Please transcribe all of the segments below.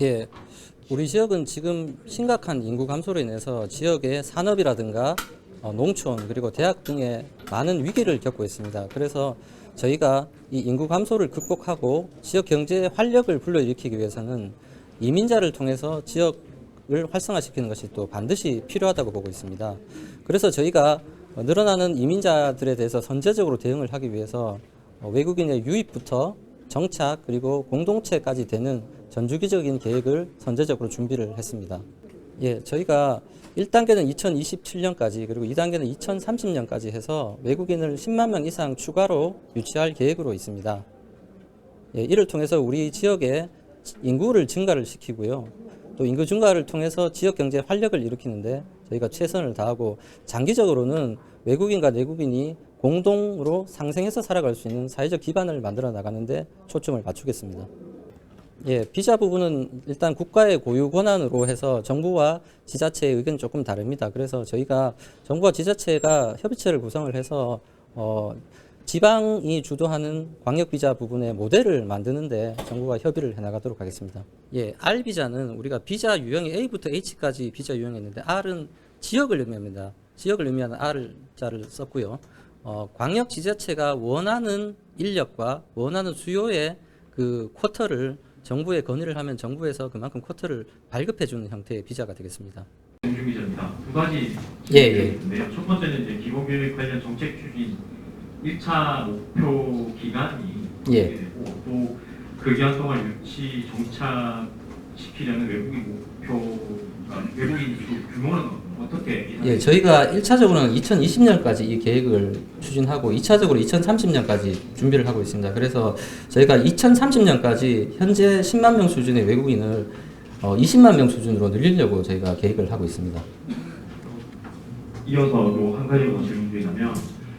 예, 우리 지역은 지금 심각한 인구 감소로 인해서 지역의 산업이라든가 농촌 그리고 대학 등의 많은 위기를 겪고 있습니다. 그래서 저희가 이 인구 감소를 극복하고 지역 경제의 활력을 불러일으키기 위해서는 이민자를 통해서 지역을 활성화시키는 것이 또 반드시 필요하다고 보고 있습니다. 그래서 저희가 늘어나는 이민자들에 대해서 선제적으로 대응을 하기 위해서 외국인의 유입부터 정착 그리고 공동체까지 되는 전주기적인 계획을 선제적으로 준비를 했습니다. 예, 저희가 1단계는 2027년까지 그리고 2단계는 2030년까지 해서 외국인을 10만 명 이상 추가로 유치할 계획으로 있습니다. 예, 이를 통해서 우리 지역의 인구를 증가를 시키고요. 또 인구 증가를 통해서 지역 경제 활력을 일으키는데 저희가 최선을 다하고 장기적으로는 외국인과 내국인이 공동으로 상생해서 살아갈 수 있는 사회적 기반을 만들어 나가는데 초점을 맞추겠습니다. 예, 비자 부분은 일단 국가의 고유 권한으로 해서 정부와 지자체의 의견이 조금 다릅니다. 그래서 저희가 정부와 지자체가 협의체를 구성을 해서 지방이 주도하는 광역비자 부분의 모델을 만드는데 정부가 협의를 해나가도록 하겠습니다. 예, R 비자는 우리가 비자 유형이 A부터 H까지 비자 유형이 있는데 R은 지역을 의미합니다. 지역을 의미하는 R자를 썼고요. 광역 지자체가 원하는 인력과 원하는 수요의 그 쿼터를 정부에 건의를 하면 정부에서 그만큼 쿼터를 발급해주는 형태의 비자가 되겠습니다. 공중비자입니다. 두 가지 예. 질문인데요. 첫 번째는 이제 기본교육 관련 정책 추진 1차 목표 기간이 예. 되고 또 그 기간 동안 유치 정착시키려는 외국인 목표가 외국인 규모는 어떻게? 예, 저희가 1차적으로는 2020년까지 이 계획을 추진하고 2차적으로 2030년까지 준비를 하고 있습니다. 그래서 저희가 2030년까지 현재 10만 명 수준의 외국인을 20만 명 수준으로 늘리려고 저희가 계획을 하고 있습니다. 이어서 또 한 가지 더 질문드리자면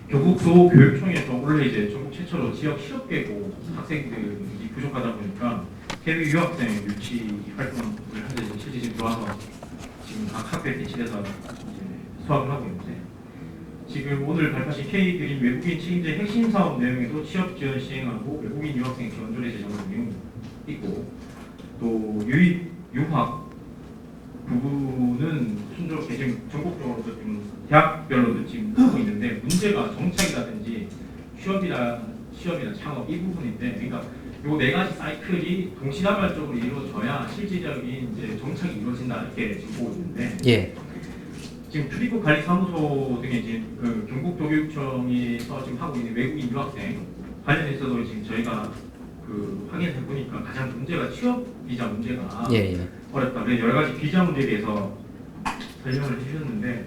교국소 교육청에서 원래 이제 전국 최초로 지역 실업계고 학생들이 부족하다 보니까 해외 유학생 유치 활동을 하는데 실제 지금 들어와서 지금 각 학교에 배치돼서 이제 수업을 하고 있는데 지금 오늘 발표하신 K-드림 외국인 책임제 핵심 사업 내용에도 취업 지원 시행하고 외국인 유학생 지원조례 제정 내용 있고 또 유입 유학 부분은 순조롭게 지금 전국적으로도 지금 대학별로도 지금 하고 있는데 문제가 정착이라든지 취업이나 창업 이 부분인데 그러니까 요 네 가지 사이클이 동시다발적으로 이루어져야 실질적인 이제 정착이 이루어진다 이렇게 지금 보고 있는데 예. 지금 출입국 관리사무소 등의 이제 그 경북도교육청에서 지금 하고 있는 외국인 유학생 관련해서도 지금 저희가 그 확인해 보니까 가장 문제가 취업 비자 문제가 어렵다. 그래서 여러 가지 비자 문제에 대해서 설명을 해주셨는데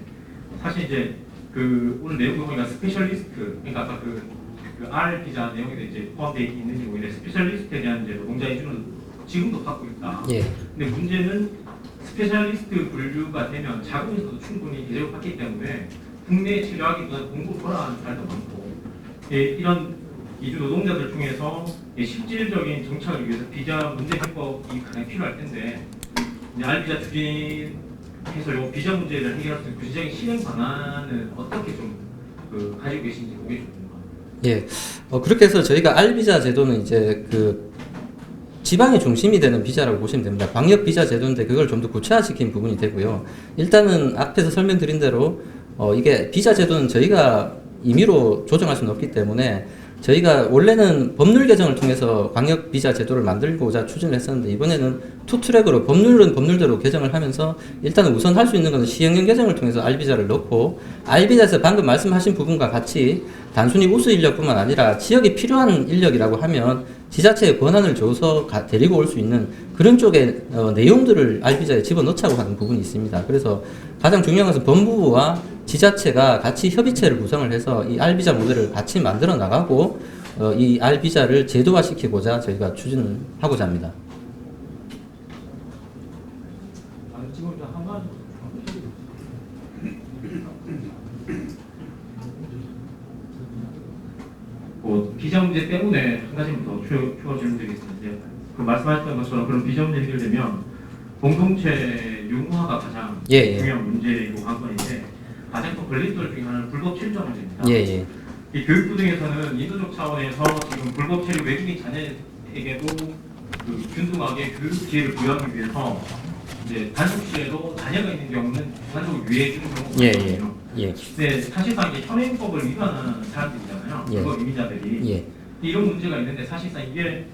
사실 이제 그 오늘 내용 보니까 스페셜리스트 그러니까 아까 그 R 비자 내용에도 이제 포함되어 있는지 모르겠는데 스페셜리스트에 대한 이제 노동자 이주는 지금도 받고 있다. 예. 근데 문제는 스페셜리스트 분류가 되면 자국에서도 충분히 대접을 받기 때문에 국내에 진료하기보다 공부 돌아가는 사람도 많고 이런 이주 노동자들 중에서 실질적인 정착을 위해서 비자 문제 해법이 가장 필요할 텐데 R 비자 추진해서 요 비자 문제를 해결할 수 있는 구체적인 실행 방안은 어떻게 좀 가지고 계신지 그게 좀 궁금합니다. 예. 그렇게 해서 저희가 R 비자 제도는 이제 그 지방이 중심이 되는 비자라고 보시면 됩니다. 광역 비자 제도인데 그걸 좀 더 구체화시킨 부분이 되고요. 일단은 앞에서 설명드린 대로 이게 비자 제도는 저희가 임의로 조정할 수는 없기 때문에 저희가 원래는 법률 개정을 통해서 광역 비자 제도를 만들고자 추진을 했었는데 이번에는 투트랙으로 법률은 법률대로 개정을 하면서 일단은 우선 할 수 있는 것은 시행령 개정을 통해서 R 비자를 넣고 R 비자에서 방금 말씀하신 부분과 같이 단순히 우수 인력뿐만 아니라 지역이 필요한 인력이라고 하면 지자체에 권한을 줘서 데리고 올 수 있는 그런 쪽의 내용들을 R 비자에 집어넣자고 하는 부분이 있습니다. 그래서 가장 중요한 것은 법무부와 지자체가 같이 협의체를 구성을 해서 이 R 비자 모델을 같이 만들어 나가고 이 R 비자를 제도화시키고자 저희가 추진하고자 합니다. 비자 문제 때문에 한 가지만 더 추가 질문드리겠습니다. 그 말씀하셨던 것처럼 그런 비자 문제 해결되면 공동체 융화가 가장 중요한 문제이고 관건인데 가장 큰 걸림돌 중에 하나는 불법 체류자 문제입니다. 이 교육부 등에서는 인도적 차원에서 지금 불법 체류 외국인 자녀에게도 그 균등하게 교육 기회를 부여하기 위해서 이제 단속시에도 자녀가 있는 경우는 단속을 유예해 주는 경우가 예, 있거든요. 예. 근데 사실상 이게 현행법을 위반하는 사람들이잖아요. 예. 그거 이민자들이. 예. 이런 문제가 있는데 사실상 이게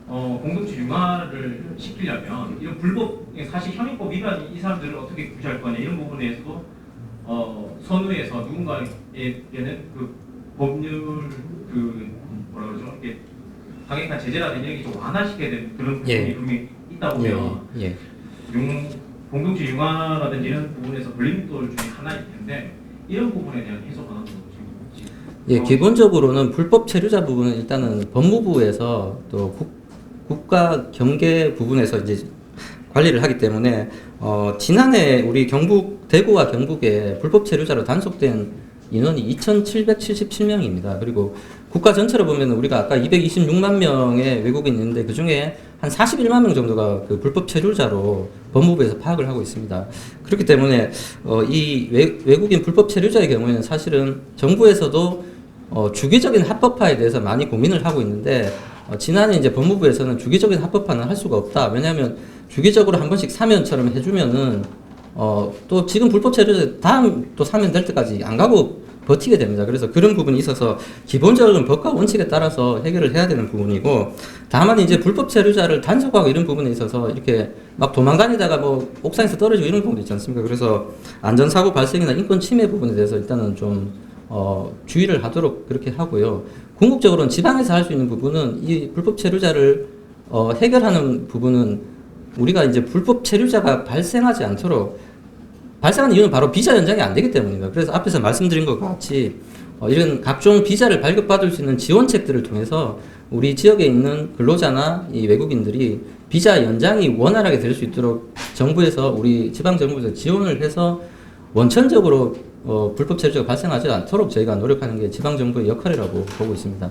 공동체 융화를 시키려면 이런 불법 사실 현행법 위반이 이 사람들을 어떻게 구제할 거냐 이런 부분에서도 선의에서 누군가에게는 그 법률 그 뭐라 그러죠 이게 강력한 제재라든지 이런 게 좀 완화시켜야 되는 그런 부분이 예. 분명히 있다 보면 예. 공동체 융화라든지 이런 부분에서 걸림돌 중에 하나일 텐데 이런 부분에 대한 해석 하나도 지금 예, 기본적으로는 불법 체류자 부분은 일단은 법무부에서 또 국가 경계 부분에서 이제 관리를 하기 때문에 지난해 우리 대구와 경북에 불법 체류자로 단속된 인원이 2,777명입니다. 그리고 국가 전체로 보면 우리가 아까 226만 명의 외국인이 있는데 그 중에 한 41만 명 정도가 그 불법 체류자로 법무부에서 파악을 하고 있습니다. 그렇기 때문에 이 외국인 불법 체류자의 경우에는 사실은 정부에서도 주기적인 합법화에 대해서 많이 고민을 하고 있는데 지난해 이제 법무부에서는 주기적인 합법화는 할 수가 없다. 왜냐하면 주기적으로 한 번씩 사면처럼 해주면은 또 지금 불법 체류자 다음 또 사면 될 때까지 안 가고 버티게 됩니다. 그래서 그런 부분이 있어서 기본적인 법과 원칙에 따라서 해결을 해야 되는 부분이고, 다만 이제 불법 체류자를 단속하고 이런 부분에 있어서 이렇게 막 도망다니다가 뭐 옥상에서 떨어지고 이런 경우도 있지 않습니까? 그래서 안전사고 발생이나 인권 침해 부분에 대해서 일단은 좀 주의를 하도록 그렇게 하고요. 궁극적으로는 지방에서 할 수 있는 부분은 이 불법 체류자를 해결하는 부분은 우리가 이제 불법 체류자가 발생하지 않도록, 발생하는 이유는 바로 비자 연장이 안 되기 때문입니다. 그래서 앞에서 말씀드린 것 같이 이런 각종 비자를 발급받을 수 있는 지원책들을 통해서 우리 지역에 있는 근로자나 이 외국인들이 비자 연장이 원활하게 될 수 있도록 정부에서, 우리 지방정부에서 지원을 해서 원천적으로 불법 체류자가 발생하지 않도록 저희가 노력하는 게 지방정부의 역할이라고 보고 있습니다.